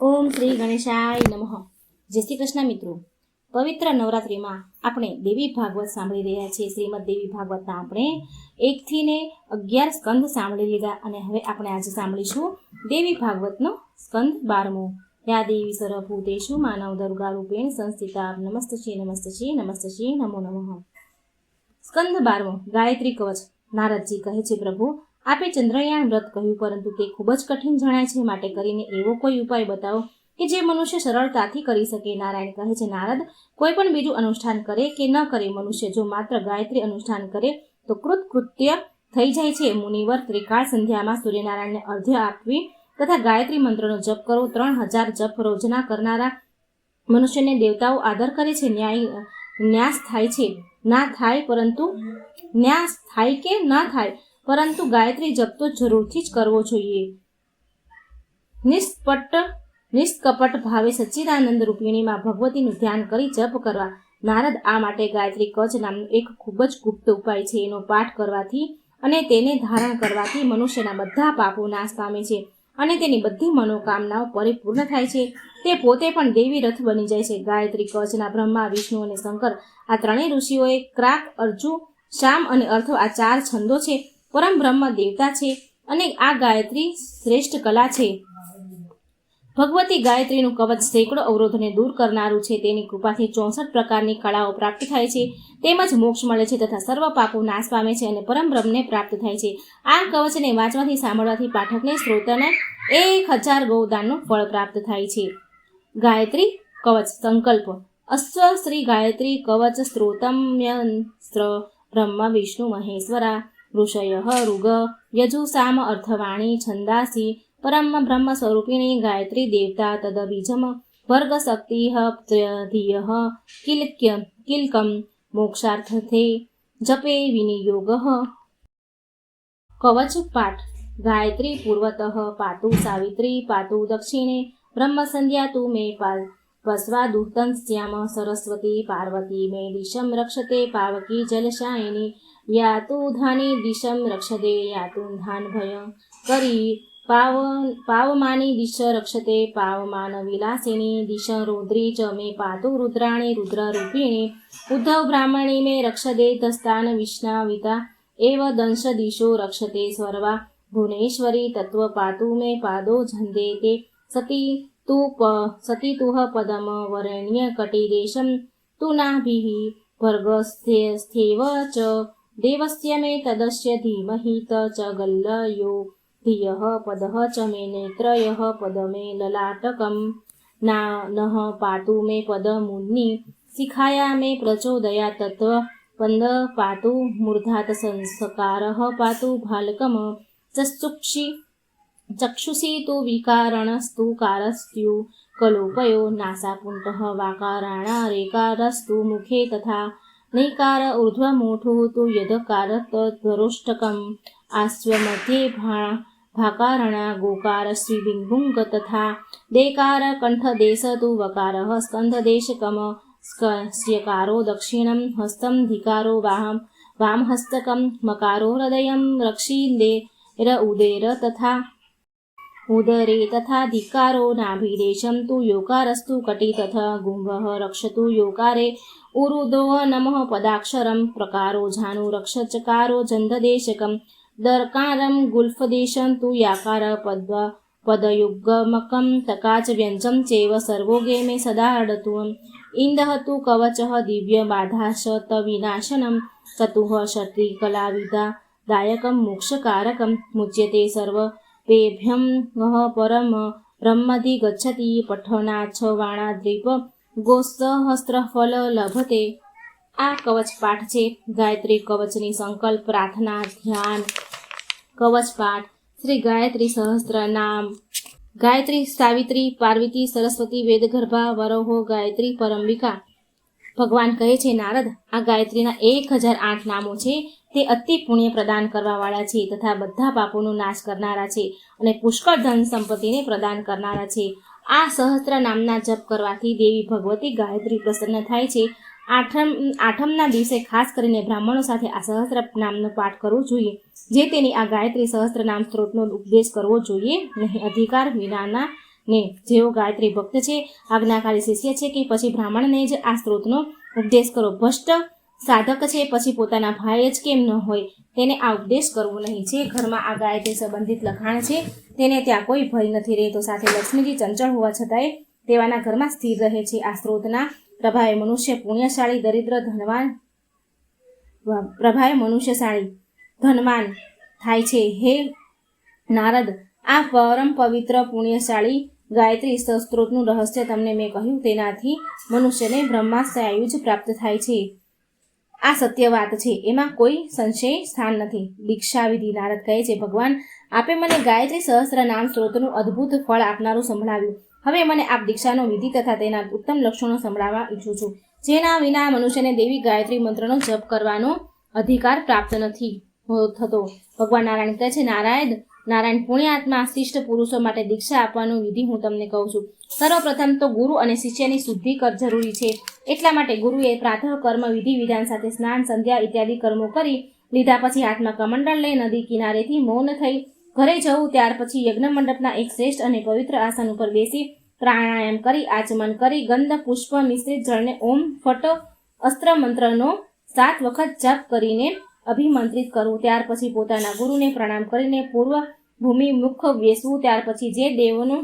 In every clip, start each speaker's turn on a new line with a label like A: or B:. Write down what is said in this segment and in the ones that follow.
A: ઓમ શ્રી ગણેશાય નમઃ. જય શ્રી કૃષ્ણ મિત્રો. પવિત્ર નવરાત્રિમાં આપણે દેવી ભાગવત સાંભળી રહ્યા છીએ. શ્રીમદ દેવી ભાગવતના આપણે 1 થી 11 સ્કંદ સાંભળી લીધા અને હવે આપણે આજે સાંભળીશું દેવી ભાગવતનો સ્કંદ 12મો. યા દેવી સર્વભૂતેષુ માનવ દુર્ગા રૂપેણ સંસ્થિતા નમસ્તશ્રી નમસ્તશ્રી નમસ્તશ્રી નમો નમઃ. સ્કંદ 12મો. ગાયત્રી કવચ. નારદજી કહે છે, પ્રભુ આપે ચંદ્રયાન વ્રત કહ્યું, પરંતુ તે ખૂબ જ કઠિન જણાય છે, માટે કરીને એવો કોઈ ઉપાય બતાવો કે જે મનુષ્ય સરળતાથી કરી શકે. નારાયણ કહે છે, નારદ, કોઈ પણ બીજું અનુષ્ઠાન કરે કે ન કરે, મનુષ્ય જો માત્ર ગાયત્રી અનુષ્ઠાન કરે તો કૃત્ય થઈ જાય છે. મુનિવર, ત્રિકાળ સંધ્યામાં સૂર્યનારાયણને અર્ઘ્ય આપવી તથા ગાયત્રી મંત્રનો જપ કરવો. 3000 જપ રોજના કરનારા મનુષ્યને દેવતાઓ આદર કરે છે. ન્યાસ થાય છે ના થાય પરંતુ ન્યાસ થાય કે ના થાય, પરંતુ ગાયત્રી જપ તો જરૂરથી જ કરવો જોઈએ. નિષ્કપટ ભાવે સચ્ચિદાનંદ રૂપિણીમાં ભગવતીનું ધ્યાન કરી જપ કરવા. નારદ, આ માટે ગાયત્રી કવચ નામનો એક ખૂબ જ ગુપ્ત ઉપાય છે. એનો પાઠ કરવાથી અને તેને ધારણ કરવાથી મનુષ્યના બધા પાપો નાશ પામે છે અને તેની બધી મનોકામનાઓ પરિપૂર્ણ થાય છે. તે પોતે પણ દેવી રથ બની જાય છે. ગાયત્રી કવચના બ્રહ્મા, વિષ્ણુ અને શંકર આ ત્રણેય ઋષિઓએ ક્રાક, અર્જુ, શામ અને અર્થ આ 4 છંદો છે. પરમ બ્રહ્મ દેવતા છે અને આ ગાયત્રી શ્રેષ્ઠ કલા છે. ભગવતી ગાયત્રીનું કવચ સેંકડો અવરોધોને દૂર કરનારું છે. તેની કૃપાથી 64 પ્રકારની કળાઓ પ્રાપ્ત થાય છે, તેમજ મોક્ષ મળે છે તથા સર્વ પાપો નાશ પામે છે અને પરમ બ્રહ્મને પ્રાપ્ત થાય છે. આ કવચને વાંચવાથી, સાંભળવાથી પાઠકને, શ્રોતાને 1000 ગૌદાનનું ફળ પ્રાપ્ત થાય છે. ગાયત્રી કવચ સંકલ્પ. અશ્વ શ્રી ગાયત્રી કવચ સ્ત્રોતમ્યસ્ત્ર બ્રહ્મ વિષ્ણુ મહેશ્વરા ઋષય ઋગ યજુ સામ અર્થવાણી છંદાસી પરમ બ્રહ્મ સ્વરૂપિણી ગાયત્રી દેવતા તદબીજમ વર્ગ શક્તિ ધિય કિલકમ મોક્ષાર્થે જપે વિનિયોગ. કવચ પાઠ. ગાયત્રી પૂર્વતઃ પાતુ સાવિત્રી પાતુ દક્ષિણે બ્રહ્મ સંધ્યા તુ મે પસ્વાદુતં શ્યામ સરસ્વતી પાર્વતી મે દિશમ રક્ષતે પાવકી જલશાયિની યાતુ ધાની દિશમ રક્ષતે યાતુ ધાન ભય કરી પાવમાની દિશ રક્ષતે પાવમાન વિલાસિની દિશ રુદ્રી ચ મે પાતુ રુદ્રાણી રુદ્રરૂપિણી ઉદ્ધવ બ્રાહ્મણી મે રક્ષતે દસ્તાન વિષ્ણાવિતા એવ દંશ દિશો રક્ષતે સ્વર્વા ભુવનેશ્વરી તત્વ પાતુ મે પાદો ઝંદે તે સતી તુહ પદમ વરેણ્ય કટિદેશમ તુનાભિઃ ભર્ગસ્થેવ ચ દેવસ્ય મે તદસ્ય ધીમહિ ત ચ ગલ્લયો ધિયઃ પદઃ ચ મે નેત્રયઃ પદ મે લલાટકમ નઃ પાતુ મે પદ મુનિ શિખાયા મે પ્રચોદયા તત્વ પંદ પાતુ મૂર્ધાત સંસ્કારઃ પાતુ ભાલકમ ચક્ષુષી તુ વિકારણસ્તુ કારસ્ત્યુ કલોપયો નાસાપુંટઃ વાકારાણા રેકારસ્તુ મુખે તથા નૈકાર ઊર્ધ્વમૂઢુઃ તુ યદકારતધરોષ્ટકમ આસ્વમધ્યે ભાકારણા ગોકાર શ્રીબિંબુંગ તથા દેકાર કંઠદેશ તુ વકારઃ સ્કંધદેશકમ સ્યકારો દક્ષિણમ હસ્તમ ધિકારો વામહસ્તકમ મકારો હૃદયમ રક્ષિદેર ઉદેર તથા ઉદરે તથા ધિકારો નાભિદેશમ તુ યોકારસ્તુ કટિ તથા ગુંભઃ રક્ષતુ યોકારે ઉરુદો નમઃ પદાક્ષરમ પ્રકારો જાનુ રક્ષચકારો જંધદેશકમ દરકારમ ગુલ્ફદેશમ તુ યાકાર પદયુગ્મકમ તકાચ વ્યંજમ ચેવ સર્વોગે મે સદાડતુમ ઇન્દઃ તુ કવચઃ દિવ્ય બાધાશત વિનાશનમ ચતુઃ ક્ષત્રિ કલાવિદા દાયકમ મોક્ષકારકમ મુચ્યતે સર્વ પેભ્યમ પરમ બ્રહ્મધિ ગચ્છતિ પઠનાચ્છ વાણાદ્રીપ ગોસ્તહસ્ત્રફલ લભતે. આ કવચ પાઠ છે. ગાયત્રી કવચની સંકલ્પ, પ્રાર્થના, ધ્યાન. કવચ પાઠ. શ્રી ગાયત્રી સહસ્ત્ર નામ. ગાયત્રી સાવિત્રી, પાર્વતી, સરસ્વતી, વેદગર્ભા, વરોહો, ગાયત્રી પરંબિકા. ભગવાન કહે છે, નારદ, આ ગાયત્રીના 1008 નામો છે. તે અતિ પુણ્ય પ્રદાન કરવાવાળા છે તથા બધા પાપોનો નાશ કરનારા છે અને પુષ્કળ ધન સંપત્તિને પ્રદાન કરનારા છે. આ સહસ્ત્ર નામના જપ કરવાથી દેવી ભગવતી ગાયત્રી પ્રસન્ન થાય છે. આઠમના દિવસે ખાસ કરીને બ્રાહ્મણો સાથે આ સહસ્ત્ર નામનો પાઠ કરવો જોઈએ. જે તેની આ ગાયત્રી સહસ્ત્ર નામ સ્ત્રોતનો ઉપદેશ કરવો જોઈએ નહીં. અધિકાર વિનાના ને જેઓ ગાયત્રી ભક્ત છે, આજ્ઞાકારી શિષ્ય છે કે પછી બ્રાહ્મણને જ આ સ્ત્રોતનો ઉપદેશ કરો. ભ્રષ્ટ સાધક છે પછી પોતાના ભાઈ જ કેમ ન હોય તેને આ ઉપદેશ કરવો નહીં. જે ઘરમાં આ ગાયત્રી સંબંધિત લખાણ છે તેને ત્યાં કોઈ ભય નથી રહેતો. સાથે લક્ષ્મીજી ચંચળ હોવા છતાંય તેવાના ઘરમાં સ્થિર રહે છે. આ સ્ત્રોતના પ્રભાવે મનુષ્ય પુણ્યશાળી, દરિદ્ર, ધનવાન થાય છે. હે નારદ, આ પરમ પવિત્ર પુણ્યશાળી ગાયત્રી સ્ત્રોતનું રહસ્ય તમને મેં કહ્યું, તેનાથી મનુષ્યને બ્રહ્માસ્યાયુજ પ્રાપ્ત થાય છે. આ સત્ય વાત છે, એમાં કોઈ સંશય સ્થાન નથી. દીક્ષાવિધિ. નારદ કહે છે, ભગવાન આપે મને ગાયત્રી સહસ્ત્ર નામ સ્ત્રોતનું અદ્ભુત ફળ આપનારું સંભળાવ્યું. હવે મને આપ દીક્ષાનો વિધિ તથા તેના ઉત્તમ લક્ષણો સંભળાવવા ઈચ્છું છું, જેના વિના મનુષ્યને દેવી ગાયત્રી મંત્રનો જપ કરવાનો અધિકાર પ્રાપ્ત નથી થતો. ભગવાન નારાયણ કહે છે, નારાયણ પુણ્યાત્મા શિષ્ટ પુરુષો માટે દીક્ષા આપવાનું વિધિ હું તમને કહું છું. સર્વપ્રથમ તો ગુરુ અને શિષ્યની શુદ્ધિ જરૂરી છે. એટલા માટે ગુરુએ પ્રાતઃ કર્મ વિધિ વિધાન સાથે સ્નાન, સંધ્યા ઇત્યાદિ કર્મો કરી લીધા પછી હાથમાં કમંડળ લઈ નદી કિનારેથી મૌન થઈ ઘરે જવું. ત્યાર પછી યજ્ઞ મંડપના એક શ્રેષ્ઠ અને પવિત્ર આસન ઉપર બેસી પ્રાણાયામ કરી આચમન કરી ગંધ પુષ્પ મિશ્રિત જળને ઓમ ફટ અસ્ત્ર મંત્રનો 7 વખત જપ કરીને અભિમંત્રિત કરવું. ત્યાર પછી પોતાના ગુરુને પ્રણામ કરીને પૂર્વ ભૂમિ મુખ બેસવું. ત્યાર પછી જે દેવોનું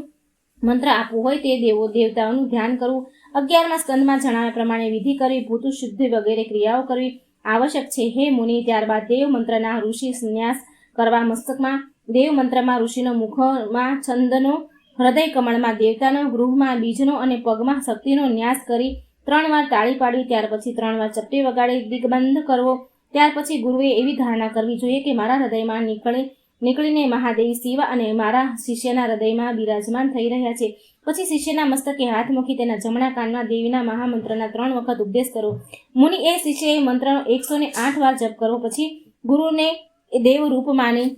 A: મંત્ર આપવું હોય તે દેવતાઓનું ધ્યાન કરવું. 11મા સ્કંદમાં જણાવ્યા પ્રમાણે વિધિ કરવી. ભૂતુ શુદ્ધિ વગેરે ક્રિયાઓ કરવી આવશ્યક છે. હે મુનિ, ત્યારબાદ દેવ મંત્રના ઋષિ સંન્યાસ કરવા. મસ્તકમાં દેવ મંત્રમાં ઋષિનો, મુખમાં છંદનો, હૃદય કમળમાં દેવતાનો, ગૃહમાં બીજનો અને પગમાં શક્તિનો ન્યાસ કરી 3 વાર તાળી પાડવી. ત્યાર પછી 3 વાર ચપટી વગાડી દિગ્બંધ કરવો. ત્યાર પછી ગુરુએ એવી ધારણા કરવી જોઈએ કે મારા હૃદયમાં નીકળીને મહાદેવી શિવ અને મારા શિષ્યના હૃદયમાં બિરાજમાન થઈ રહ્યા છે. પછી શિષ્યના મસ્તકે હાથ મૂકી તેના જમણા કાનમાં દેવીના મહામંત્રના 3 વખત ઉપદેશ કરવો. મુનિ એ શિષ્યએ મંત્રનો 108 વાર જપ કરવો. પછી ગુરુને દેવ રૂપ માની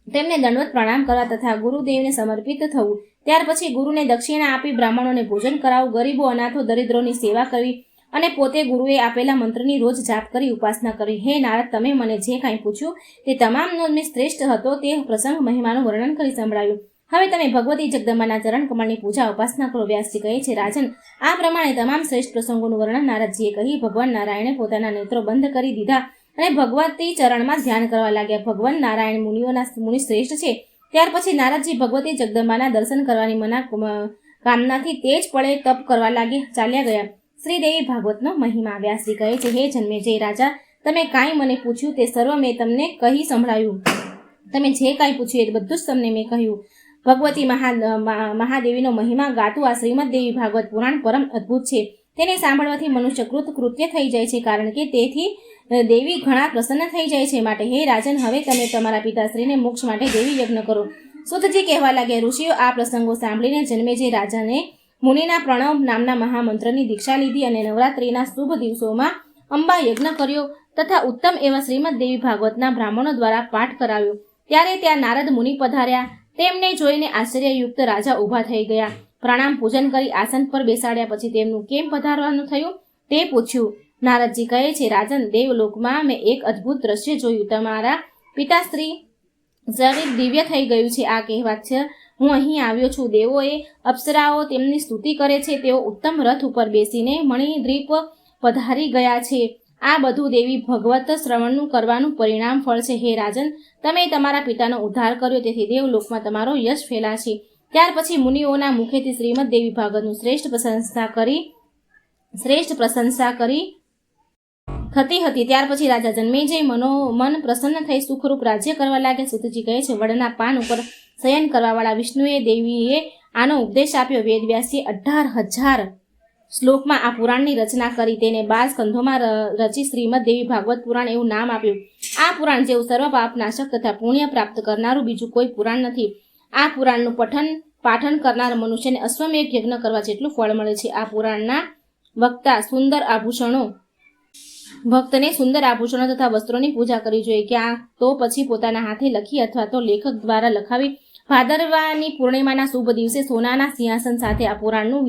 A: તેમને દંડવત પ્રણામ કરવા તથા ગુરુદેવને સમર્પિત થવું. ત્યાર પછી ગુરુને દક્ષિણા આપી બ્રાહ્મણોને ભોજન કરાવવું. ગરીબો, અનાથો, દરિદ્રોની સેવા કરવી અને પોતે ગુરુએ આપેલા મંત્રની રોજ જાપ કરી ઉપાસના કરવી. હે નારદ, તમે મને જે કાંઈ પૂછ્યું તે તમામનો મેં શ્રેષ્ઠ હતો તે પ્રસંગ મહિમાનું વર્ણન કરી સંભળાવ્યું. હવે તમે ભગવતી જગદંબાના ચરણ કમળની પૂજા ઉપાસના કરો. વ્યાસજી કહે છે, રાજન, આ પ્રમાણે તમામ શ્રેષ્ઠ પ્રસંગોનું વર્ણન નારદજીએ કહી. ભગવાન નારાયણે પોતાના નેત્રો બંધ કરી દીધા અને ભગવતી ચરણમાં ધ્યાન કરવા લાગ્યા. ભગવાન નારાયણ મુનિ શ્રેષ્ઠ છે. ત્યાર પછી નારદજી ભગવતી જગદંબાના દર્શન કરવાની કામનાથી તે જ પળે તપ કરવા ચાલ્યા ગયા. શ્રીદેવી ભાગવતનો મહિમા. વ્યાસજી કહે છે, હે જન્મેજય રાજા, તમે કાંઈ મને પૂછ્યું તે સર્વ મેં તમને કહી સંભળાવ્યું. તમે જે કાંઈ પૂછ્યું એ બધું જ તમને મેં કહ્યું. ભગવતી મહાદેવીનો મહિમા ગાતું આ શ્રીમદ દેવી ભાગવત પુરાણ પરમ અદ્ભુત છે. તેને સાંભળવાથી મનુષ્ય કૃત્ય થઈ જાય છે, કારણ કે તેથી દેવી ઘણા પ્રસન્ન થઈ જાય છે. માટે હે રાજન, હવે તમે તમારા પિતાશ્રીને મોક્ષ માટે દેવી યજ્ઞ કરો. સુતજી કહેવા લાગ્યા, ઋષિઓ આ પ્રસંગો સાંભળીને જન્મેજય રાજાને મુનિના પ્રણવ નામના મહામંત્રની દીક્ષા લીધી અને નવરાત્રિના શુભ દિવસોમાં અંબા યજ્ઞ કર્યો તથા ઉત્તમ એવા શ્રીમદ દેવી ભાગવતના બ્રાહ્મણો દ્વારા પાઠ કરાવ્યો. ત્યારે ત્યાં નારદ મુનિ પધાર્યા. તેમને જોઈને આશ્ચર્યયુક્ત રાજા ઊભા થઈ ગયા. પ્રણામ પૂજન કરી આસન પર બેસાડ્યા. પછી તેમનું કેમ પધારવાનું થયું તે પૂછ્યું. નારદજી કહે છે, રાજન, દેવલોકમાં મેં એક અદ્ભુત દ્રશ્ય જોયું. તમારા પિતાશ્રી શરીર દિવ્ય થઈ ગયું છે. આ કહેવાત છે હું અહીં આવ્યો છું. દેવોએ, અપ્સરાઓ તેમની સ્તુતિ કરે છે. તેઓ ઉત્તમ રથ ઉપર બેસીને મણિદ્વીપ પધારી ગયા છે. આ બધું દેવી ભગવત શ્રવણનું કરવાનું પરિણામ ફળ છે. હે રાજન, તમે તમારા પિતાનો ઉદ્ધાર કર્યો, તેથી દેવલોકમાં તમારો યશ ફેલાશે. ત્યાર પછી મુનિઓના મુખેથી શ્રીમદ દેવી ભાગવતનું શ્રેષ્ઠ પ્રશંસા કરી થતી હતી. ત્યાર પછી રાજા જન્મેજય મન પ્રસન્ન થઈ સુખરૂપ રાજ્ય કરવા લાગ્યા. સુતજી કહે છે, વડના પાન ઉપર શયન કરવાવાળા વિષ્ણુએ દેવીએ આનો ઉપદેશ આપ્યો. વેદવ્યાસજીએ 18,000 શ્લોકમાં આ પુરાણની રચના કરી. તેને 12 સ્કંધોમાં રચી શ્રીમદ દેવી ભાગવત પુરાણ એવું નામ આપ્યું. આ પુરાણ જેવું સર્વ પાપ નાશક તથા પુણ્ય પ્રાપ્ત કરનારું બીજું કોઈ પુરાણ નથી. આ પુરાણનું પાઠન કરનાર મનુષ્યને અશ્વમેઘ યજ્ઞ કરવા જેટલું ફળ મળે છે. આ પુરાણના ભક્તને સુંદર આભૂષણો તથા વસ્ત્રોની પૂજા કરવી જોઈએ. ક્યાં તો પછી પોતાના હાથે લખી અથવા તો લેખક દ્વારા લખાવી ભાદરવાની પૂર્ણિમાના શુભ દિવસે સોનાના સિંહાસન સાથે આ પુરાણનું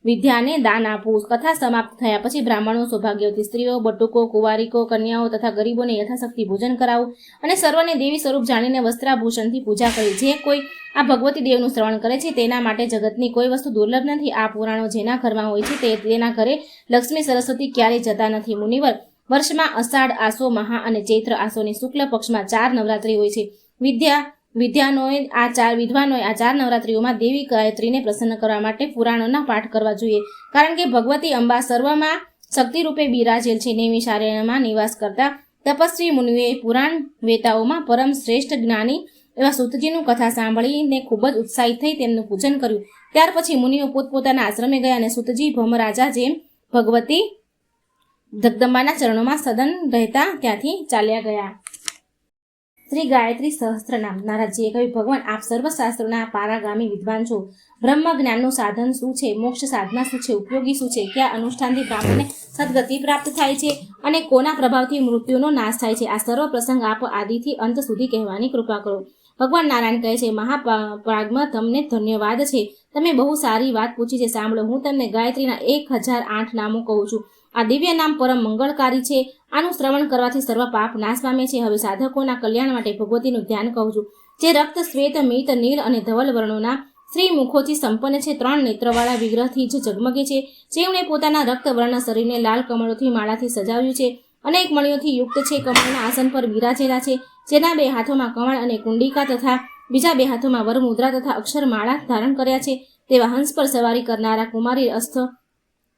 A: વિદ્યાને દાન આપવું. કથા સમાપ્ત થયા પછી બ્રાહ્મણો, સૌભાગ્યવતી સ્ત્રીઓ, બટુકો, કુંવારિકો, કન્યાઓ તથા ગરીબોને યથાશક્તિ ભોજન કરાવવું અને સર્વને દેવી સ્વરૂપ જાણીને વસ્ત્રાભૂષણથી પૂજા કરવી. જે કોઈ આ ભગવતી દેવનું શ્રવણ કરે છે તેના માટે જગતની કોઈ વસ્તુ દુર્લભ નથી. આ પુરાણો જેના ઘરમાં હોય છે તેના ઘરે લક્ષ્મી સરસ્વતી ક્યારેય જતા નથી. મુનિવર, વર્ષમાં અષાઢ, આસો, મહા અને ચૈત્ર આસોની શુક્લ પક્ષમાં 4 નવરાત્રિ હોય છે. વિદ્વાનોએ આ 4 નવરાત્રિઓમાં દેવી ગાયત્રીને પ્રસન્ન કરવા માટે પુરાણોના પાઠ કરવા જોઈએ. કારણ કે ભગવતી અંબા સર્વમાં શક્તિ રૂપે બિરાજેલ છે. નૈમિષારણ્યમાં નિવાસ કરતા તપસ્વી મુનિઓએ પુરાણ વેતાઓમાં પરમ શ્રેષ્ઠ જ્ઞાની એવા સૂતજીનું કથા સાંભળીને ખૂબ જ ઉત્સાહિત થઈ તેમનું પૂજન કર્યું. ત્યાર પછી મુનિઓ પોતપોતાના આશ્રમે ગયા અને સૂતજી ભમરાજા જેમ ભગવતી જગદંબાના ચરણોમાં સદન રહેતા ત્યાંથી ચાલ્યા ગયા. શ્રી ગાયત્રી સહસ્ત્રનામ. નારદજીએ કહ્યું, ભગવાન, આપ સર્વશાસ્ત્રોના પારાગામી વિદ્વાન છો. બ્રહ્મ જ્ઞાનનું સાધન શું છે? મોક્ષ સાધના શું છે? ઉપયોગી શું છે? કયા અનુષ્ઠાનથી બ્રાહ્મણને સદગતિ પ્રાપ્ત થાય છે અને કોના પ્રભાવથી મૃત્યુનો નાશ થાય છે? આ સર્વ પ્રસંગ આપ આદિથી અંત સુધી કહેવાની કૃપા કરો. ભગવાન નારાયણ કહે છે, મહાપ્રાજ્ઞ, તમને ધન્યવાદ છે. તમે બહુ સારી વાત પૂછી છે. સાંભળો, હું તમને ગાયત્રીના 1008 નામો કહું છું. આ દિવ્ય નામ પરમ મંગળકારી છે. આનું શ્રવણ કરવાથી સર્વ પાપ નાશ પામે છે. હવે સાધકોના કલ્યાણ માટે ભગવતીનું ધ્યાન કહું છું. જે રક્ત, શ્વેત, મિત, નીલ અને ધવલ વર્ણોના શ્રી મુખોથી સંપન્ન છે. 3 નેત્રવાળા વિગ્રહથી જ ઝગમગે છે. જેમણે પોતાના રક્તવર્ણ શરીરને લાલ કમળોથી માળાથી સજાવ્યું છે. અનેક મણિઓથી યુક્ત છે. કમળના આસન પર બિરાજેલા છે. જેના 2 હાથોમાં કમળ અને કુંડિકા તથા બીજા 2 હાથોમાં વરમુદ્રા તથા અક્ષરમાળા ધારણ કર્યા છે. તેવા હંસ પર સવારી કરનારા કુમારી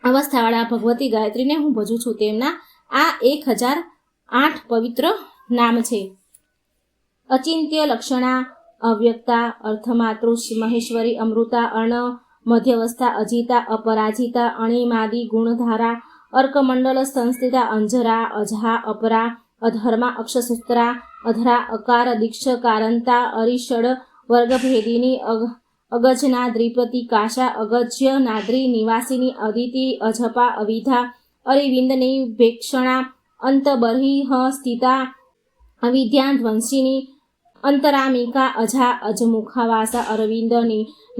A: અવસ્થાવાળા ભગવતી ગાયત્રીને હું ભજું છું. તેમના આ 1008 પવિત્ર નામ છે. અચિંત્ય લક્ષણા, અવ્યક્તા, અર્થમાતૃ, મહેશ્વરી, અમૃતા, અર્ણ, મધ્યવસ્થા, અજિતા, અપરાજિતા, અણિમાદી, ગુણધારા, અર્કમંડલ સંસ્થિતા, અંજરા, અજહા, અપરા, અધર્મા, અક્ષસૂત્રા, અધરા, અકાર, દીક્ષ, કારંતા, અરિષડ, વર્ગભેદિની, અગજના, દ્રિપતિ, કાશા, અગજ્ય, નાદ્રી, નિવાસિની, અદિતિ, અજપા, અવિધા, અરિવિંદની, ભેક્ષણા, અંતબર્હિહ સ્થિતા, અવિદ્યા, ધ્વંસિની, અંતરામિકા, અજા, અજમુખાવાસા, અરવિંદ,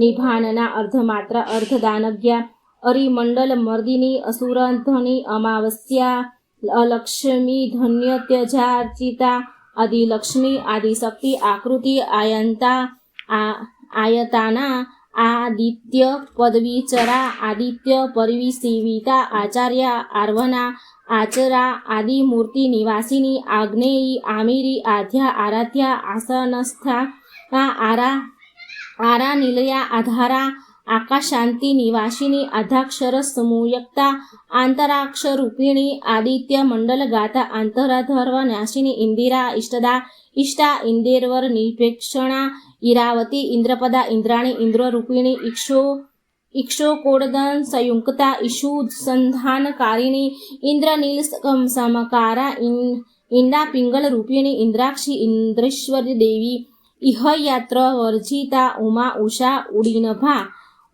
A: નિભાનના, અર્ધમાત્ર, અર્ધદાનજ્ઞા, અરિમંડલ મર્દિની, અસુરધની, અમાવસ્યા, અલક્ષ્મી, ધન્યત્યજાર્ચિતા, આદિલક્ષ્મી, આદિશક્તિ, આકૃતિ, આયતાના, આદિત્ય, પદવીચરા, આદિત્ય, પરિવિસીવિતા, આચાર્ય, આર્વના, આચરા, આદિમૂર્તિ, નિવાસિની, આગ્નેયી, આમિરી, આધ્યા, આરાધ્યા, આસનસ્થા, આરા, નિલયા, આધારા, આકાશાંતિ, નિવાસિની, આધાક્ષર, સમુયક્તા, આંતરાક્ષરૂપિણી, આદિત્ય, મંડલ ગાતા, આંતરાધર્વ નાશિની, ઇન્દિરા, ઇષ્ટદા, ઇષ્ટા, ઇન્દેર્વર, નિભેક્ષણા, ઈરાવતી, ઇન્દ્રપદા, ઇન્દ્રાણી, ઇન્દ્રરૂપિણી, ઇક્ષોકોડદન સંયુક્તા, ઈશુ, સંધાનકારિણી, ઇન્દ્રનીલ, સમકારા, ઇંડા, પિંગલ રૂપિણી, ઇન્દ્રાક્ષી, ઇન્દ્રેશ્વરી દેવી, ઇહયાત્ર, વર્જિતા, ઉમા, ઉષા, ઉડીનભા,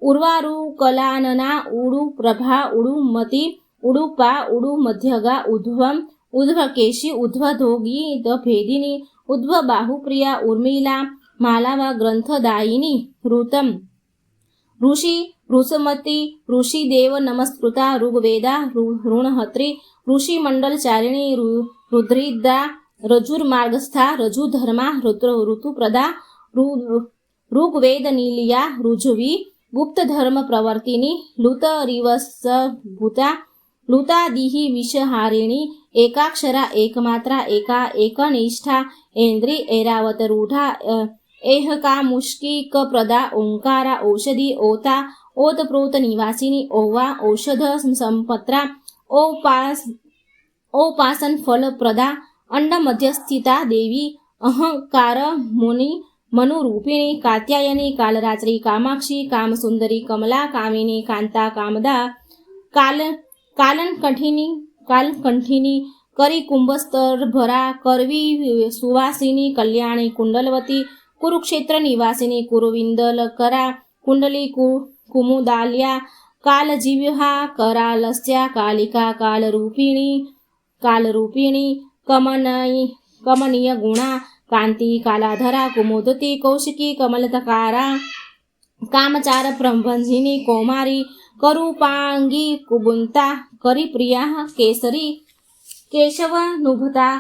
A: ઉર્વારુકલાનના, ઉડુપ્રભા, ઉડુમતી, ઉડુપા, ઉડુ મધ્યગા, ઉદ્ધવમ, ઉદ્ધવકેશી, ઉદ્ધવધોગી, ભેદિની, ઉદ્ધવ બાહુપ્રિયા, ઉર્મિલા, માલાવા, ગ્રંથદાયિની, ઋતમ, ઋષિ, ઋષમતી, ઋષિદેવ નમસ્કૃતા, ઋગ્વેદા, ઋણહત્રી, ઋષિ મંડલચારિણી, રુદ્રિદા, રજુર્માર્ગસ્થા, રજુધર્મા, ઋતુપ્રદા, ઋગ્વેદ નીલિયા, ઋજવી, ગુપ્ત ધર્મ પ્રવર્તિની, લુતરિવસભૂતા, લુતાદિહિ વિષહારિણી, એકાક્ષરા, એકમાત્રા, એકનિષ્ઠા, ઐન્દ્રી, ઐરાવત રૂઢા, એહકામુષ્કિકપ્રદા, ઓંકારા, ઔષધિ, ઓતા, ઓતપ્રોત નિવાસિની, ઓવા, ઔષધ સંપત્રા, ઔપાસન ફલપ્રદા, અંડ મધ્યસ્થિતા દેવી, અહંકાર મનુરૂપિણી, કાત્યાયની, કાલરાત્રી, કામાક્ષી, કામસુંદરી, કમલા, કામિની, કાંતા, કામદા, કાલકંઠિની, કરી કુંભસ્તરભરા, કરવી, સુવાસિની, કલ્યાણી, કુંડલવતી, કુરુક્ષેત્ર નિવાસિની, કુરુવિંદલકરા, કુંડલી, કુમુદાલ્યા, કાલજીવ્યા, કરાલસ્યા, કાલિકા, કાલરૂપિણી, કમનીય ગુણા, કાંતિ, કાલાધરા, કુમુદતી, કૌશિકી, કમલતકારા, કામચાર, પ્રભંજિની, કૌમારી, કરુપાંગી કુબુંતા કરીપ્રિયા કેસરી કેશવનુભતા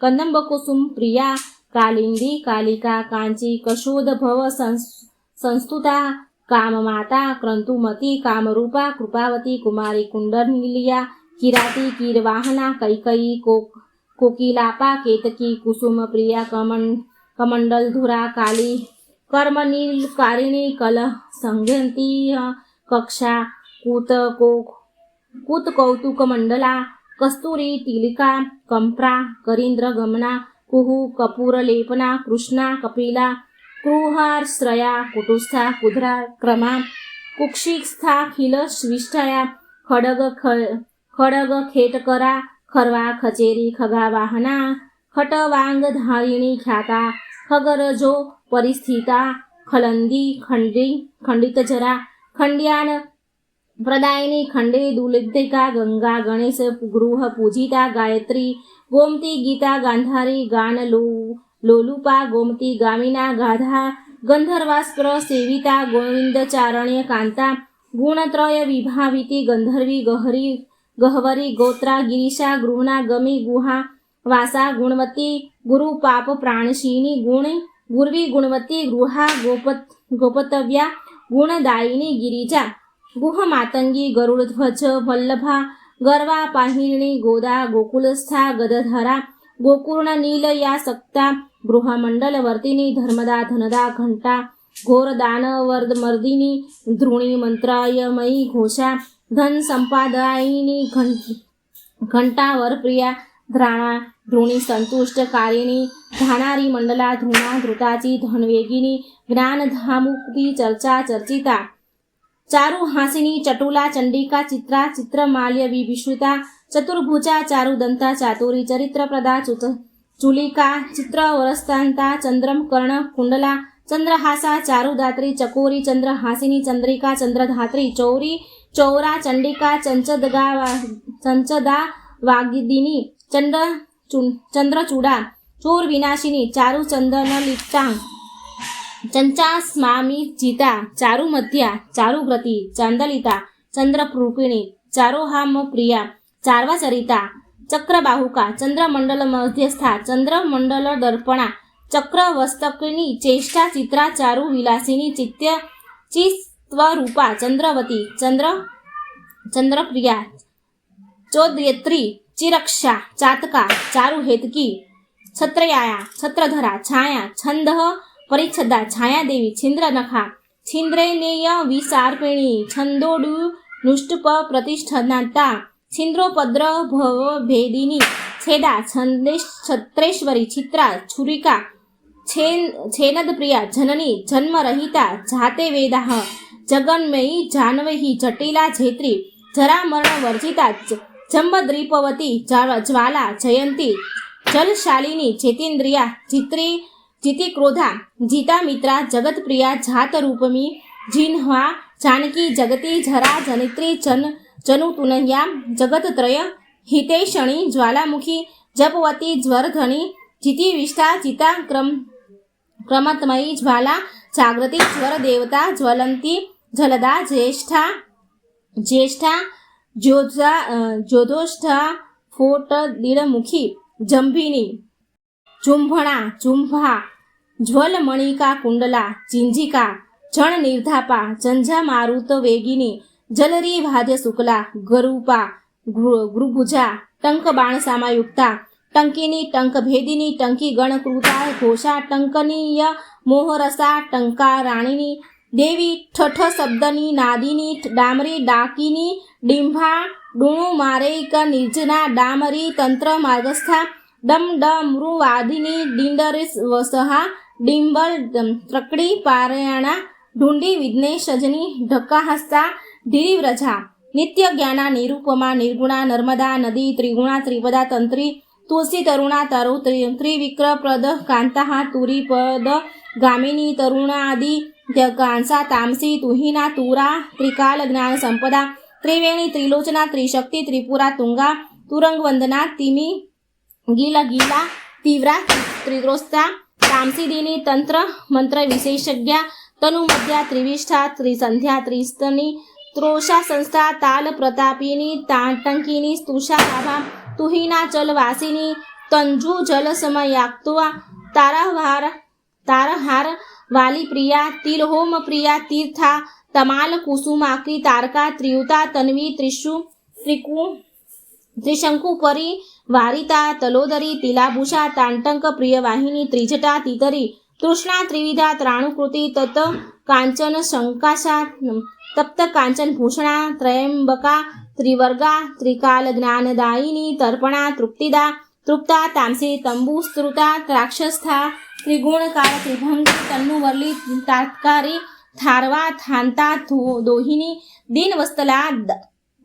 A: કંદંબકુસુમ પ્રિયા કાલિંદી કાલિકા કાંચી કશોદભવ સંસ્તુતા કામમાતા ક્રંતુમતી કામરૂપા કૃપાવતી કુમારી કુંડલિયા કિરાતી કીરવાહના કૈકયી કોકિલાપા કેતકી કુસુમ પ્રિયા કમંડલધુરા કાલી કર્મનીલકારિણી કલ સંઘંતી કક્ષા કૂત કૌતુક મંડલા કસ્તુરી તિલિકા કંપ્રા કરીન્દ્ર ગમના કુહુ કપૂરલેપના કૃષ્ણા કપિલા કૃહાશ્રયા કુટુસ્થા કુધરા ક્રમા કુક્ષિસ્થા ખિલ વિષ્ઠયા ખડગ ખેટકરા ખરવા ખચેરી ખગાવાહના ખટવાંગ ધારિણી ખ્યાતા ખગરજો પરિસ્થિતા ખલંદી ખંડિત જરા ખંડ્યાન પ્રદાયિની ખંડે દુલિધિકા ગંગા ગણેશ ગૃહ પૂજિતા ગાયત્રી ગોમતી ગીતા ગાંધારી ગાન લોલુપા ગોમતી ગામિના ગાધા ગંધર્વાસ્ત્ર સેવિતા ગોવિંદચારણ્ય કાંતા ગુણત્રય વિભાવિતી ગંધર્વી ગહવરી ગોત્રા ગિરિશા ગૃહના ગમી ગુહા વાસા ગુણવતી ગુરુ પાપ પ્રાણશીની ગુરવી ગુણવતી ગૃહા ગોપતવ્યા ગુણદાયિની ગિરિજા ગુહ માતંગી ગરુડધ્વજ વલ્લભા ગર્વા પાહિણી ગોદા ગોકુલસ્થા ગદધરા ગોકુર્ણ નીલયા સક્તા ગૃહમંડલ વર્તિની ધર્મદા ધનદા ઘંટા ઘોર દાન વર્દમર્દિની ધૃણી મંત્રાયમયી ઘોષા ધન સંપાદાયિની ઘંટા વરપ્રિયા ધ્રાણા ધૃણી સંતુષ્ટકારિણી ધાનારી મંડલા ધૃણા ધૃતાચી ધનવેગિની જ્ઞાનધામુક્તિ ચર્ચા ચર્ચિતા ચારુ હાસિની ચટુલા ચંડિકા ચિત્રા ચિત્રમાલ્ય વિભીષિતા ચતુર્ભુજા ચારુદંતા ચાતુરી ચરિત્રપ્રદા ચુલિકા ચિત્રવરસ્તાંતા ચંદ્રમ કર્ણ કુંડલા ચંદ્રહાસા ચારુદાત્રી ચકોરી ચંદ્રહાસિની ચંદ્રિકા ચંદ્રધાત્રી ચૌરી ચૌરા ચંડિકા ચંચદા વાગિદિની ચંદ્રચૂડા ચોર વિનાશિની ચારુ ચંદનલિપ્તાંગ ચંચા સ્મામી જીતા ચારુ મધ્યા ચારુવ્રતી ચાંદલિતા ચંદ્રરૂપિણી ચારોહામ પ્રિયા ચાર્વા ચરિતા ચક્રબાહુકા ચંદ્રમંડલ મધ્યસ્થા ચંદ્રમંડલ દર્પણા ચક્રવસ્તકની ચેષ્ટા ચિત્રા ચારુ વિલાસિની ચિસ્વરૂપા ચંદ્રવતી ચંદ્રપ્રિયા ચોદ્યત્રી ચિરક્ષા ચાતકા ચારુહેતકી છત્રયાયા છત્રધરા છાયા છંદ પરિચ્છદા છાયાદેવી છિન્દ્રનખા છિન્દ્રેનેય વિસાર્પિણી છંદોડુ નુષ્ટપ પ્રતિષ્ઠનાતા છિન્દ્રોપદ્ર ભવ ભેદિની છેદા છત્રેશ્વરી છિત્રા છુરિકા છેનદ પ્રિયા જનની જન્મરહિતા જાતે વેદાહ જગન્મયી જાનવહી જટિલા જેત્રી જરામરણ વર્જિતા જંબદ્રીપવતી જ્વાલા જયંતી જલશાલિની જેતિન્દ્રિયા જીતિક્રોધા જીતામિત્રા જગતપ્રિયા જાતરૂપમી જીન્હ્વા જાનકી જગતી જરા જનિત્રી જનુતુનયા જગતત્રય હિતૈષણી જ્વાલામુખી જપવતી જ્વરધણી જીતિવિષ્ટા જીતા ક્રમતમયી જ્વાલા જાગૃતિ જ્વરદેવતા જ્વલંતી જલદા જ્યેષ્ઠા જ્યોધોષ્ઠા ફોટ દીડમુખી જંભિની જુંભા જ્વલમણિકા કુંડલા ચિંજિકા જણ નિર્ધાપા જંજા મારુત વેગિની જલરી વાદ્ય શુક્લા ગરૂપા ગૃભુજા ટંક બાણસામાયુક્તા ટંકિની ટંક ભેદિની ટંકી ગણકૃતા ઘોષા ટંકનીય મોહરસા ટંકા રાણીની દેવી ઠઠ શબ્દની નાદિની ડામરી ડાકીની ડિંભા ડુણુ મારેક નિર્જના ડામરી તંત્ર માર્ગસ્થા ડમડમૃવાદિની ડિંડરી વસહા ડિંબલ ત્રકડી પારયાણા ઢુંડી વિઘ્નેશજની ઢક્કાહસ્તા ઢીરીવ્રજા નિત્ય જ્ઞાના નિરૂપમા નિર્ગુણા નર્મદા નદી ત્રિગુણા ત્રિપદા તંત્રી તુલસી તરુણા તરુ ત્રિવિક્રપ્રદ કાંતા તુરીપદ ગામિની તરુણાદિ કાંસા તામસી તુહિના તુરા ત્રિકાલ જ્ઞાન સંપદા ત્રિવેણી ત્રિલોચના ત્રિશક્તિ ત્રિપુરા તુંગા તુરંગવંદના તિમી ગીલા તીવ્રા ત્રિદ્રોસ્તા તામસીદિની તંત્ર મંત્ર વિશેષજ્ઞા તનુ મધ્યા ત્રિવિષ્ઠા ત્રિસંધ્યા ત્રિસ્તની ત્રોષા સંસ્થા તાલ પ્રતાપિની તાટંકિની તુષા આભા તુહિના ચલવાસિની તંજુ જલ સમયાક્તુઆ તારહાર વાલી પ્રિયા તિલહોમ પ્રિયા તીર્થા તમાલ કુસુમાક્રી તારકા ત્રિયુતા તન્વી ત્રિશંકુ પરી વારિતા તલોદરી તિલાભૂષા તાંટંક પ્રિયવાહિની ત્રિજટા તિતરી તૃષ્ણા ત્રિવિધા ત્રાણુકૃતિ તત કાંચન શંકાશા તપ્ત કાંચન ભૂષણા ત્રયંબકા ત્રિવર્ગા ત્રિકાલ જ્ઞાનદાયિની તર્પણા તૃપ્તિદા તૃપ્તા તામસી તંબુસ્તૃતા રાક્ષસ્થા ત્રિગુણકાર ત્રિભંગી તન્નુવલ્લી તાત્કારી થારવા થાંતા દોહિની દીનવસ્તલા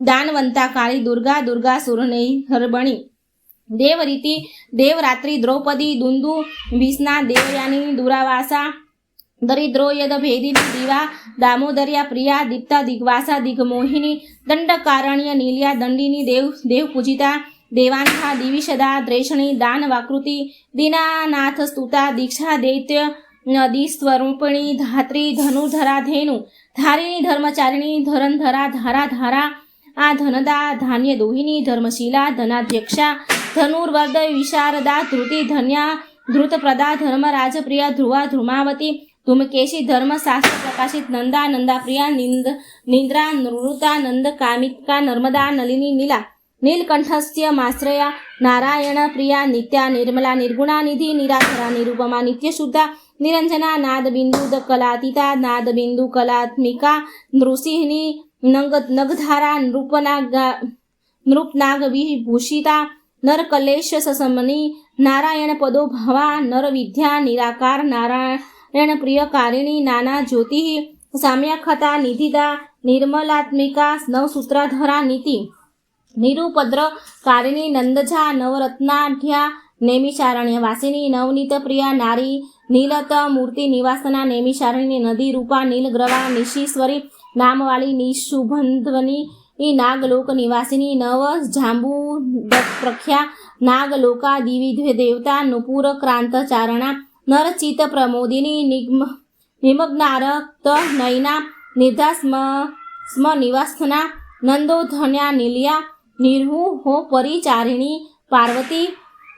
A: દાનવંતા કાળી દુર્ગા દુર્ગા સુરનૈ હરબણી દેવરીતિ દેવરાત્રિ દ્રૌપદી દુંદુ વિષ્ણા દેવયાની દુરાવાસા દરિદ્રો યદ ભેદિની દિવા દામોદર્યા પ્રિયા દીપ્તા દિગ્વાસા દિગ્મોહિની દંડકારણ્ય નીલિયા દંડિની દેવ પૂજિતા દેવાંથા દિવિશદા દ્રેષણી દાનવાકૃતિ દીનાનાથ સ્તુતા દીક્ષા દૈત્ય નદી સ્વરૂપિણી ધાત્રી ધનુર્ધરા ધેનુ ધારિણી ધર્મચારિણી ધરણધરા ધારા ધારા આ ધનદા ધાન્ય દોહિની ધર્મશીલા ધનાધ્યક્ષા ધનુર્વર્દ વિશારદા ધૃતિ ધન્યા ધૃતપ્રદા ધર્મરાજપ્રિયા ધ્રુવા ધ્રુમાવતી ધૂમકેશી ધર્મશાસ્ત્ર પ્રકાશિત નંદા નંદાપ્રિયા નિંદ્રા નૃતા નંદ કામિકા નર્મદા નલિની નીલા નીલકંઠસ્ય માશ્રયા નારાયણ પ્રિયા નિત્યા નિર્મલા નિર્ગુણા નિધિ નિરાધરા નિરૂપમા નિત્યશુદ્ધા નિરંજના નાદબિંદુ કલાતીતા નાદબિંદુ કલાત્મિકા નૃસિંહની નગધારા નૃપનાગ વિભૂષિતા નરકલેશ સસમની નારાયણ પદો ભવા નર વિદ્યા નિરાકાર નારાયણ પ્રિયકારિણી નાના જ્યોતિ સામ્યખતા નિધિદા નિર્મલાત્મિકા નવસૂત્રધરા નીતિ નિરુપદ્ર કારિણી નંદજા નવરત્નાઢ્યા નેમિશારણ્ય વાસિની નવનીત પ્રિયા નારી નીલત મૂર્તિ નિવાસના નેમિશારણ્ય નદી રૂપા નીલગ્રવા નિશીશ્વરી નામવાળી નિશુભંધ્વની નાગલોક નિવાસિની નવ જાંબુ પ્રખ્યા નાગલોકા દિવિ દેવતા નુપુર ક્રાંત ચારણા નરચિત પ્રમોદિની નિમગ્નારક્ત નયના નિર્ધા સ્મ નિવાસના નંદોધન્યા નિલિયા નિર્હુ હો પરિચારિણી પાર્વતી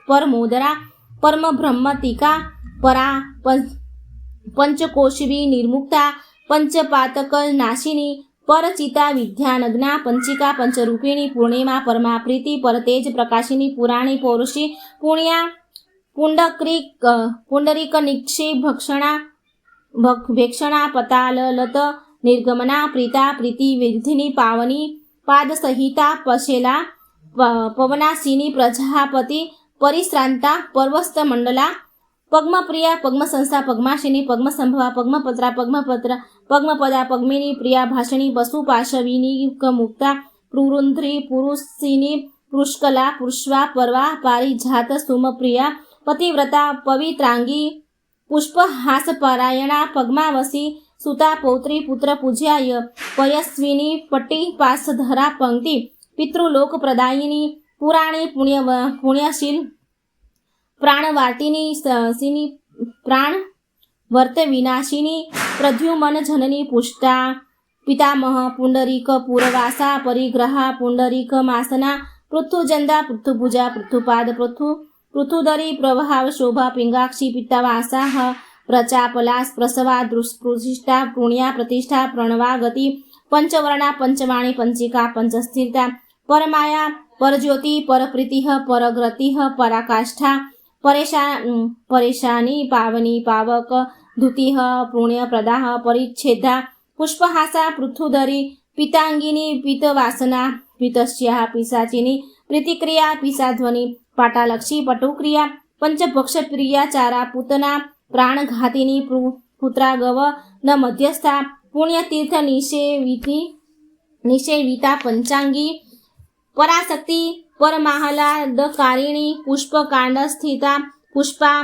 A: પરમોદરા પરમ બ્રહ્મતિકા પરા પંચકોશવી નિર્મુક્તા પંચપાતક નાશિની પરચિતા વિદ્યાનગ્ના પંચિકા પંચરૂપિણી પૂર્ણિમા પરમા પ્રીતિ પરતેજ પ્રકાશિની પુરાણી પૌરુષી પુણ્યા પુંડરીક નિક્ષી ભક્ષણા પતાલલત નિર્ગમના પ્રીતા પ્રીતિ વિધિની પાવની પાદ સંહિતા પશેલા પવનાશિની પ્રજાપતિ પરિશ્રાંતા પર્વસ્ત મંડલા પદ્મપ્રિયા પદ્મસંસ્થા પદ્માશિની પદ્મસંભવા પદ્મપત્રા પદ્મપદા પદ્મિની પ્રિયા ભાષિણી પશુપાશવિની મુક્તા પુરુંધ્રી પુરુષિની પુષ્કલા પુષ્વા પરવા પારિજાત સુમપ્રિયા પતિવ્રતા પવિત્રાંગી પુષ્પહાસપરાયણા પદ્માવસી સુતા પૌત્રી પુત્ર પૂજ્યાય પયસ્વિની પટ્ટી પાસધરા પંક્તિ પિતૃલોક પ્રદાયિની પુરાણી પુણ્યશીલ પ્રાણવાર્તિની પ્રાણ વર્ત વિનાશિની પ્રદ્યુમન જનની પુષ્ટા પિતામહ પુંડરીક પૂરવાસા પરિગ્રહા પુંડરીક માસના પૃથુજંદા પૃથુભુજા પૃથુપાદ પૃથુદરી પ્રભાવ શોભા પિંગાક્ષી પિત્તવાસાહ પ્રચાપલાસ પ્રસવા દૃષ્પૃશિષ્ટા પુણ્યા પ્રતિષ્ઠા પ્રણવાગતિ પંચવર્ણા પંચવાણી પંચિકા પંચસ્થિરતા પરમાયા પરજ્યોતિ પરપ્રીતિ પરગ્રતિ પરાકાષ્ઠા પરેશાની પાવની પાવક ધુતિ પુણ્યપ્રદાહ પરિચ્છેદા પુષ્પહાસા પૃથુદરી પિતાંગિની પિતવાસના પિતસ્યા પિશાચિની પ્રીતિક્રિયા પિશાધ્વની પાટાલક્ષી પટુક્રિયા પંચભક્ષપ્રિયા ચારા પૂતના પ્રાણઘાતિની પુત્રાગવ ન મધ્યસ્થા પુણ્યતીર્થ નિષેવિતા પંચાંગી પરાશક્તિ પરમાહલાદકારિણી પુષ્પકાંડ સ્થિતા પુષ્પા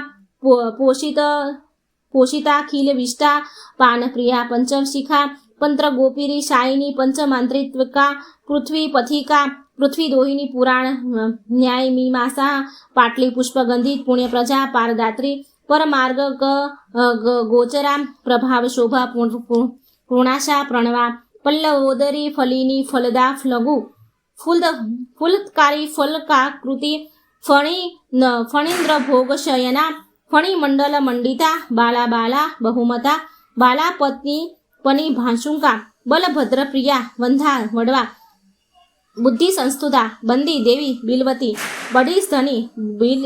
A: પોષિતાખિલ વિષ્ટા પાનપ્રિયા પંચશિખા પંત્રગોપીરી શાયિની પંચમાંત્રિત્વિકા પૃથ્વી પથિકા પૃથ્વી દોહિની પુરાણ ન્યાય મીમાંસા પાટલી પુષ્પગંધિત પુણ્યપ્રજા પારદાત્રી પરમાર્ગ ગોચરા પ્રભાવ શોભા પૂર્ણાશા પ્રણવા પલ્લવોદરી ફલિની ફલદા ફલગુ ફૂલકારી ફલકાકૃતિ ફણીન્દ્ર ભોગ શયના ફણીમંડલ મંડિતા બાલા બાલા બહુમતા બાલા પત્ની પની ભાંસુકા બલભદ્ર પ્રિયા વંધા વડવા બુદ્ધિ સંસ્તુતા બંદી દેવી બિલવતી બડી ધની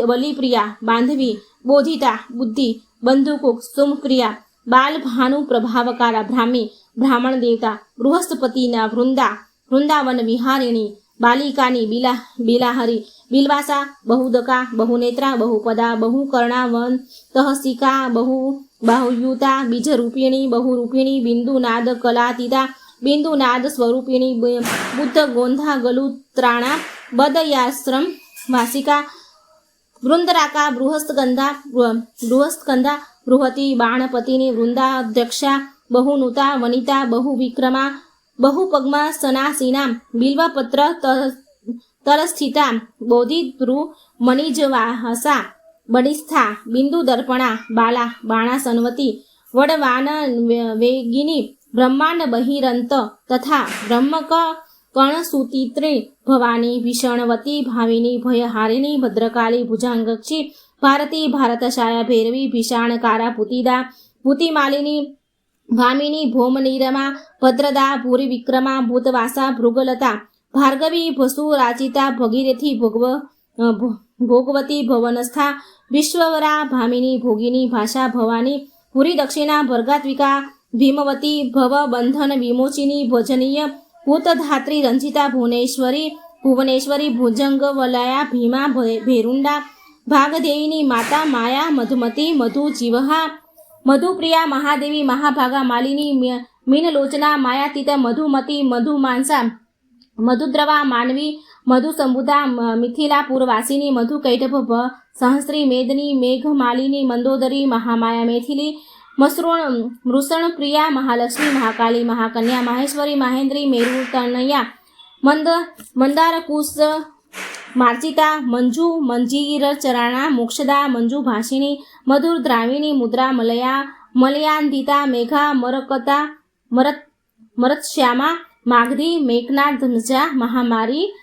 A: બલિપ્રિયા બાંધવી બોધિતા બુદ્ધિ બંધુકુક સુમપ્રિયા બાલ ભાનુ પ્રભાવકારા બ્રાહ્મી બ્રાહ્મણ દેવતા બૃહસ્પતિના વૃંદાવન વિહારિણી બાલિકાની બિલાહરી બિલવાસા બહુદકા બહુનેત્રા બહુપદા બહુકર્ણાવન તહસિકા બાહુયુતા બીજરૂપિણી બહુરૂપિણી બિંદુનાદ કલાતીતા બિંદુનાદ સ્વરૂપિણી બુદ્ધ ગોંધા ગલુત્રાણા બદયાશ્રમ વાસિકા વૃંદરાકા બૃહસ્કંધા બૃહતી બાણપતિની વૃંદાધ્યક્ષા બહુનુતા વનિતા બહુવિક્રમા બહુપગ્મા સનાસીના બિલ્વપત્ર તરસ્થિતા બોધિદ્રુ મણિજવાહસા બડિસ્થા બિંદુ દર્પણા બાલા બાણાસનવતી વડવાન વેગિની બ્રહ્માંડ બહિરંત તથા બ્રહ્મક કર્ણસુતિત્રી ભવાની ભીષણવતી ભાવિની ભયહારિણી ભદ્રકાળી ભુજાંગક્ષી ભારતી ભારતશાયા ભૈરવી ભીષાણકારા પુતિદા ભૂતિમાલિની ભામિની ભૌમનીરમા ભદ્રદા ભૂરી વિક્રમા ભૂતવાસા ભૃગલતા ભાર્ગવી ભસુ રાચિતા ભગીરથી ભોગવતી ભવનસ્થા વિશ્વવરા ભામિની ભોગિની ભાષા ભવાની ભૂરી દક્ષિણા ભર્ગાત્વિકા ભીમવતી ભવ બંધન વિમોચિની ભજનીય ભૂતધાત્રી રંજિતા ભુવનેશ્વરી ભુજંગ વલયા ભીમા ભેરુંડા ભાગદેયીની માતા માયા મધુમતી મધુ જીવહા મધુપ્રિયા મહાદેવી મહાભાગા માલિની મીનલોચના માયાતીત મધુમતી મધુમાંસા મધુદ્રવા માનવી મધુસંબુધા મિથિલાપુરવાસિની મધુકૈટભ સહસ્ત્રી મેદની મેઘમાલિની મંદોદરી મહામાયા મેથિલી મૃષણ પ્રિયા મહાલક્ષ્મી મહાકાલી મહાકન્યા માહેશ્વરી મહેન્દ્રી મેરુતનયા મંદારકુશ માર્ચિતા મંજુ મંજીર ચરાણા મોક્ષદા મંજુ ભાષિણી મધુર દ્રાવિણી મુદ્રા મલયાંધિતા મેઘા મરતશ્યામા માગધી મેઘનાધ્વજા મહામારી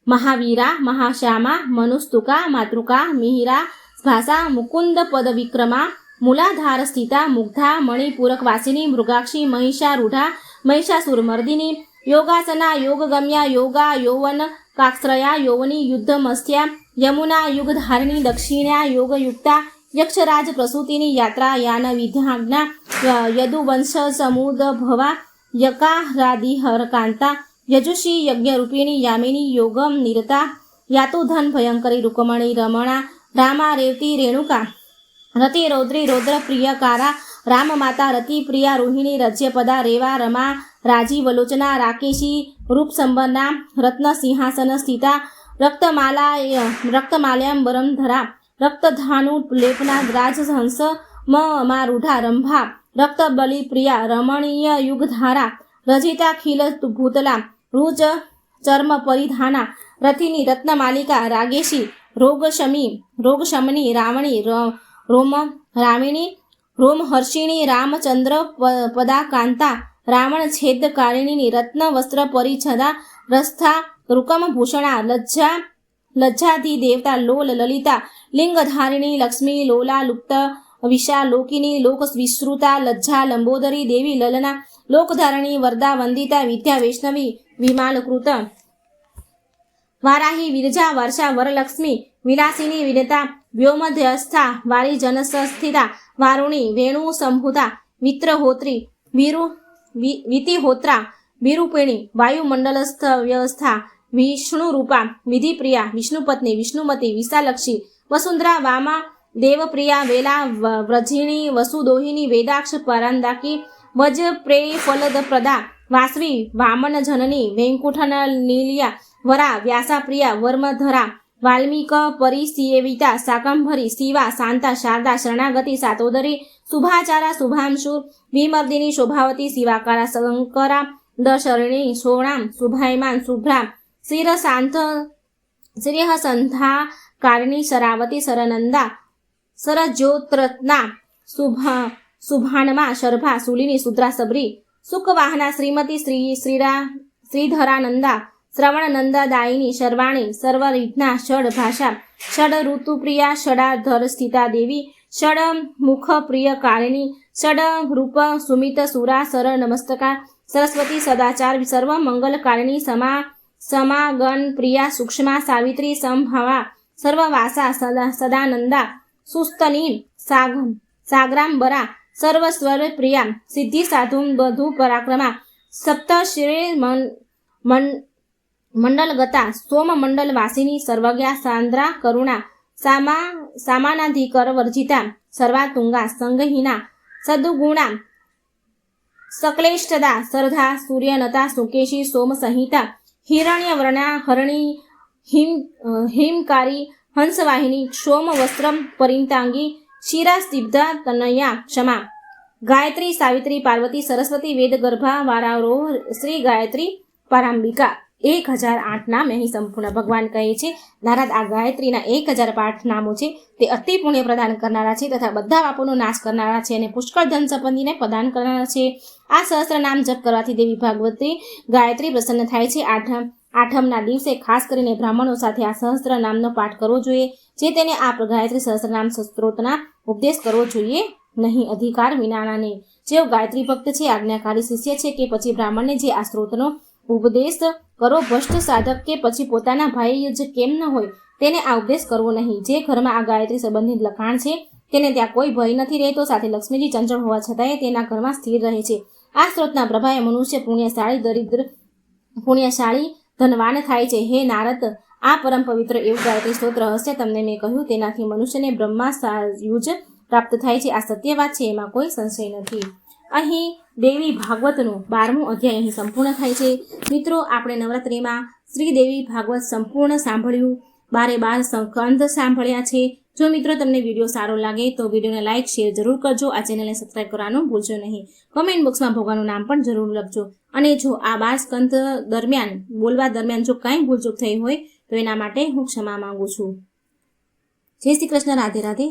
A: મહાવીરા મહાશ્યામા મનુસ્તુકા માતૃકા મિહિરા ભાષા મુકુંદ પદ વિક્રમા મૂલાધાર સ્થિતા મુગ્ધા મણિપૂરક વાસિની મૃગાક્ષી મહિષારૂઢા મહિષાસુરમર્દિની યોગાસના યોગગમ્યા યોગા યૌવન કાક્ષરયા યૌવની યુદ્ધમસ્થ્યા યમુના યુગધારિણી દક્ષિણા યોગયુક્તા યક્ષરાજ પ્રસૂતિની યાત્રા યાન વિદ્યાજ્ઞા યદુવંશ સમુદ ભવા યકારાદિહરકાંતા યજુષી યજ્ઞરૂપિણી યામિની યોગમ નિરતા યાતુધન ભયંકરી રૂકમણી રમણા રામા રેવતી રેણુકા રતિ રૌદ્રી રૌદ્ર પ્રિયકારા રામ માતા રતિ પ્રિયા રોહિણી રજ્યપદા રેવા રમા રાજી વલોચના રાકેશી રૂપસંબરના રત્ન સિંહાસન સ્થિતા રક્તમાલ્યાંબરમ ધરા રક્તધાનુ લેપના રાજહંસ મારૂઢા રંભા રક્તબલી પ્રિયા રમણીય યુગધારા રજિતા ખીલ ભૂતલા રૂજ ચર્મ પરિધાના રથિની રત્નમાલિકા રાગેશી રોગશમની રાવણી રામિણી રોમહર્ષિણી રામચંદ્ર પદાકાંતા રાવણ છેદકારિણી રત્ન વસ્ત્ર પરિચ્છદા રસ્થા રૂકમભૂષણા લજ્જાધિ દેવતા લોલ લલિતા લિંગધારિણી લક્ષ્મી લોલા લુપ્ત વિશાલોકિની લોક વિશ્રુતા લજ્જા લંબોદરી દેવી લલના લોકધારણી વરદા વંદિતા વિદ્યા વૈષ્ણવી વિમાલકૃત વારાહી વિરજા વર્ષા વરલક્ષ્મી વિલાસિની વિનતા વ્યોમધ્યસ્થા વારી જનસ્થિતા વારુણી વેણુ સંભુતા વિત્રહોત્રી વિતિહોત્રા વિરૂપિણી વાયુમંડલસ્થ વ્યવસ્થા વિષ્ણુરૂપા વિધિપ્રિયા વિષ્ણુપત્ની વિષ્ણુમતી વિશાલક્ષી વસુંધરા વામા દેવપ્રિયા વેલા વ્રજિણી વસુદોહિની વેદાક્ષ પરાંદાકી વજ પ્રેય ફલદ પ્રદા વાસવી વામન જનની વેંકુઠન નીલિયા વરા વ્યાસાપ્રિયા વર્મધરા વાલ્મીક પરિસેવિતા શાકંભરી શિવા શાંતા શારદા શરણાગતિ સાતોદરી શુભાચારા શુભાંશુ વિમર્દિની શોભાવતી શિવાકારા શંકરા દશરણી સોણામ શુભાયમાન શુભ્રા શ્રીહ સંધા કારિણી શરાવતી શરનંદા સરજ્યોત્રના શુભાનમાં શર્ભા શૂલિની શુદ્રા સબરી સુખવાહના શ્રીમતી શ્રીધરાનંદા શ્રવણનંદદાયિની શર્વાણી સર્વરિઘ્ના ષડ ભાષા ષડ ઋતુપ્રિયા ષડાધર સ્થિતા દેવી ષડ મુખ પ્રિય કારિણી ષડ રૂપ સુમિત સુરા સર નમસ્તકા સરસ્વતી સદાચાર સર્વ મંગલ કારિણી સમાગન પ્રિયા સૂક્ષ્મા સાવિત્રી સંભવા સર્વવાસા સદાનંદા સુસ્તની સાગ્રાંબરા સર્વસ્વર પ્રિયા સિદ્ધિ સાધુ બધુ પરાક્રમા સપ્તશિરે મંડલગતા સોમમંડલ વાસિની સર્વજ્ઞા સાંદ્રા કરુણા સામાનાધિકર વર્જિતા સર્વાતુંગા સંગહીના સદુગુણા સક્લેષ્ટદા સરધા સૂર્યનતા સુકેશી સોમ સંહિતા હિરણ્યવર્ણા હરણી હિમકારી હંસવાહિની ક્ષોમ વસ્ત્રમ પરિંતાંગી શિરાસ્તિબ્ધા તનયા ક્ષમા ગાયત્રી સાવિત્રી પાર્વતી સરસ્વતી વેદ ગર્ભા વારારો શ્રી ગાયત્રી પરાંબિકા 1008 નામ અહીં સંપૂર્ણ. ભગવાન કહે છે નારદ આ ગાયત્રીના 1008 નામો છે તે અતિ પુણ્ય પ્રદાન કરનારા છે તથા બધા પાપોનો નાશ કરનારા છે અને પુષ્કળ ધન સંપત્તિને પ્રદાન કરનારા છે. આ સહસ્ત્ર નામ જપ કરવાથી દેવી ભાગવતી ગાયત્રી પ્રસન્ન થાય છે. આઠમના દિવસે ખાસ કરીને બ્રાહ્મણો સાથે આ સહસ્ત્ર નામનો પાઠ કરવો જોઈએ, જે તેને આ ગાયત્રી સહસ્ત્ર નામ સ્ત્રોતના ઉપદેશ કરવો જોઈએ નહીં. અધિકાર વિનાના જેઓ ગાયત્રી ભક્ત છે, આજ્ઞાકારી શિષ્ય છે કે પછી બ્રાહ્મણને જે આ સ્ત્રોતનો ઉપદેશ કરો, ભ્રષ્ટ સાધક કે પછી પોતાના ભાઈ જ કેમ ન હોય તેને આ ઉપદેશ કરવો નહીં. જે ઘરમાં આ ગાયત્રી સંબંધિત લખાણ છે તેને ત્યાં કોઈ ભય નથી રહેતો, સાથે લક્ષ્મીજી ચંચળ હોવા છતાંય તેના ઘરમાં સ્થિર રહે છે. આ સ્ત્રોતના પ્રભાવે મનુષ્ય પુણ્યશાળી ધનવાન થાય છે. હે નારદ, આ પરમ પવિત્ર એવું ગાયત્રી સ્તોત્ર રહસ્ય તમને મેં કહ્યું, તેનાથી મનુષ્યને બ્રહ્મા સાયુજ પ્રાપ્ત થાય છે. આ સત્ય વાત છે, એમાં કોઈ સંશય નથી. અહીં દેવી ભાગવતનું 12મું અધ્યાય અહીં સંપૂર્ણ થાય છે. મિત્રો, આપણે નવરાત્રિમાં શ્રી દેવી ભાગવત સંપૂર્ણ સાંભળ્યું, 12 સ્કંદ સાંભળ્યા છે. જો મિત્રો તમને વિડીયો સારો લાગે તો વિડીયોને લાઇક શેર જરૂર કરજો. આ ચેનલને સબસ્ક્રાઈબ કરવાનું ભૂલશો નહીં. કમેન્ટ બોક્સમાં ભગવાનનું નામ પણ જરૂર લખજો. અને જો આ 12 સ્કંદ બોલવા દરમિયાન જો કાંઈ ભૂલચૂક થઈ હોય તો એના માટે હું ક્ષમા માંગુ છું. જય શ્રી કૃષ્ણ. રાધે રાધે.